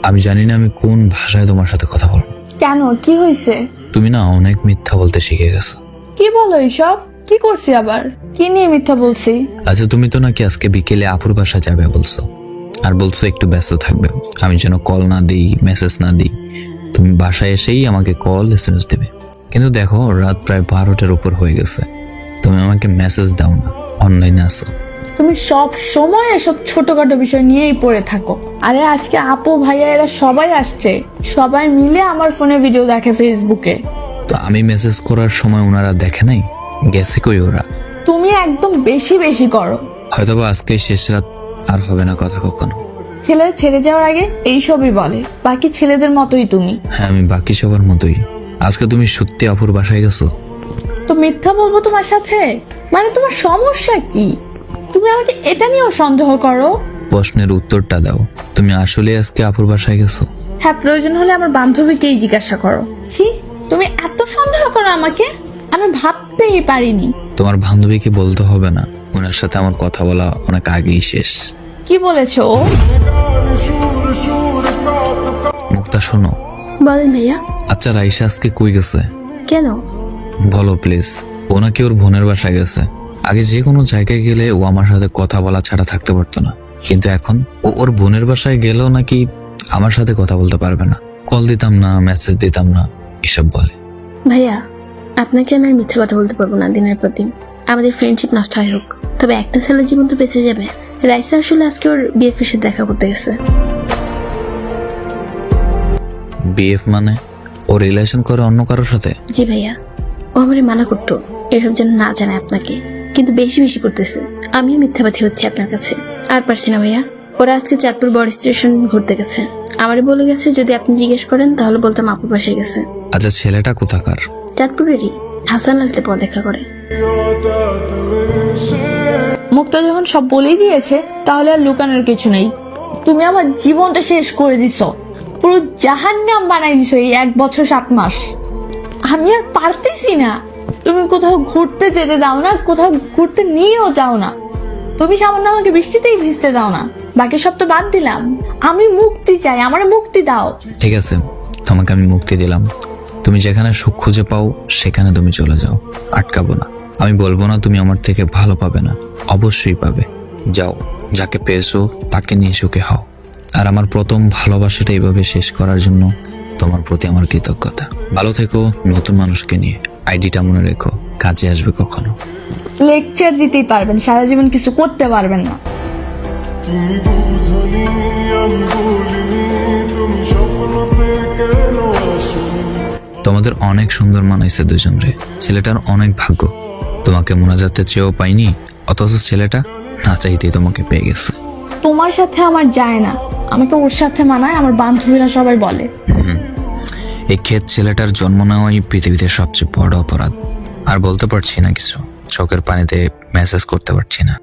আমি জানি না আমি কোন ভাষায় তোমার সাথে কথা বলবো। কেন, কি হয়েছে? তুমি না অনেক মিথ্যা বলতে শিখে গেছো। কি বলো এইসব? কি করছি আবার? কি নিয়ে মিথ্যা বলছি? আচ্ছা, তুমি তো নাকি আজকে বিকেলে আপুর বাসা যাবে বলছো, আর বলছো একটু ব্যস্ত থাকবে, আমি যেন কল না দিই, মেসেজ না দিই। তুমি বাসায় এসেই আমাকে কল এসএমএস দেবে, কিন্তু দেখো রাত প্রায় 12টার উপর হয়ে গেছে, তুমি আমাকে মেসেজ দাও না, অনলাইনে আসো। তুমি সব সময় এসব ছোটখাটো বিষয় নিয়েই পড়ে থাকো। আরে আজকে আপু ভাইয়া এরা সবাই আসছে, সবাই মিলে আমার ফোনে ভিডিও দেখে ফেসবুকে। তো আমি মেসেজ করার সময় ওনারা দেখে নাই? গেছে কই ওরা? তুমি একদম বেশি বেশি করো। হয়তোবা আজকে শেষ রাত, আর হবে না কথা কখনো। ছেলে ছেড়ে যাওয়ার আগে এইসবই বলে, বাকি ছেলেদের মতোই তুমি। হ্যাঁ, আমি বাকি সবার মতোই। আজকে তুমি সত্যি আপুর বাসায় গেছো? তো মিথ্যা বলবো তোমার সাথে? মানে তোমার সমস্যা কি? তুমি আমাকে এটা নিয়েও সন্দেহ করো? প্রশ্নের উত্তরটা দাও, তুমি আসলে আজকে আপুর বাসায় গেছো? হ্যাঁ, প্রয়োজন হলে আমার বান্ধবীকেই জিজ্ঞাসা করো। ছি, তুমি এত সন্দেহ করো আমাকে, আমি ভাবতেই পারিনি। তোমার বান্ধবীকে বলতে হবে না, ওনার সাথে আমার কথা বলা অনেক আগেই শেষ। কি বলেছো ও? মুক্তা শোনো। বলেন ভাইয়া। আচ্ছা, রাইসা আজকে কই গেছে? কেন? বলো প্লিজ। ও নাকি ওর বোনের বাসায় গেছে। আগে যে কোনো জায়গায় গেলে ও আমার সাথে কথা বলা ছাড়া থাকতে পারতো না, কিন্তু এখন ও ওর বোনের বাসায় গেলেও নাকি আমার সাথে কথা বলতে পারবে না। কল দিতাম না, মেসেজ দিতাম না, এসব বলে। ভাইয়া, আপনাকে আমি আর মিথ্যে কথা বলতে পারবো না দিনের পর দিন। আমাদের ফ্রেন্ডশিপ নষ্ট হয় হোক, তবে একটা ছেলের জীবন তো বেঁচে যাবে। রাইসা আসলে আজকে ওর বিএফের সাথে দেখা করতে গেছে। বিএফ মানে ও রিলেশন করে অন্য কারোর সাথে? জি ভাইয়া, ও আমারে মানা করতো এসব যেন না জানে আপনাকে, কিন্তু বেশি বেশি করতেছে। আমিও মিথ্যাবাদী হচ্ছি আপনার কাছে, আর পারছি না ভাইয়া। ওরা আজকে চাঁদপুর বড় স্টেশন ঘুরতে গেছে, আমারে বলে গেছে যদি আপনি জিজ্ঞেস করেন তাহলে বলতাম আপুর বাসায় গেছে। আচ্ছা, ছেলেটা কোথাকার? চাঁদপুরেরই, হাসান আলতে পড়ালেখা করে। মুক্তা যখন সব বলেই দিয়েছে, তাহলে আর লুকানোর কিছু নেই। তুমি আমার জীবনটা শেষ করে দিছো, পুরো জাহান্নাম বানাই দিছো এই 1 বছর 7 মাস। আমি আর পারতেছি না। তুমি কোথাও ঘুরতে যেতে দাও না, কোথাও ঘুরতে নিয়েও যাও না। তুমি সামান্য আমাকে বৃষ্টিতেই ভিজতে দাও না, বাকি সব তো বাদ দিলাম। আমি মুক্তি চাই, আমার মুক্তি দাও। ঠিক আছে, তোমাকে আমি মুক্তি দিলাম। তুমি যেখানে সুখ খুঁজে পাও সেখানে তুমি চলে যাও, আটকাবো না। আমি বলবো না তুমি আমার থেকে ভালো পাবে না, অবশ্যই পাবে। যাও, যাকে পেয়েছো তাকে নিয়ে সুখে হও। আর আমার প্রথম ভালোবাসাটা এইভাবে শেষ করার জন্য তোমার প্রতি আমার কৃতজ্ঞতা। ভালো থেকো নতুন মানুষকে নিয়ে। আইডিটা মনে রেখো, কাজে আসবে কখনো। লেকচার দিতেই পারবেন, সারা জীবন কিছু করতে পারবেন না। তুমি বুঝনি, আমি বলিনি, তুমি স্বপ্নতে কেন আসনি? তোমাদের অনেক সুন্দর মানাইছে দুজনরে। ছেলেটার অনেক ভাগ্য, তোমাকে মোনাজাতে চেয়েও পাইনি, অথচ ছেলেটা না চাইতেই তোমাকে পেয়ে গেছে। তোমার সাথে আমার যায় না, আমাকে ওর সাথে মানায়, আমার বান্ধবীরা সবাই বলে। এই ক্ষেত ছেলেটার জন্ম নেওয়াই পৃথিবীতে সবচেয়ে বড় অপরাধ। আর বলতে পারছি না কিছু, চোখের পানিতে মেসেজ করতে পারছি না।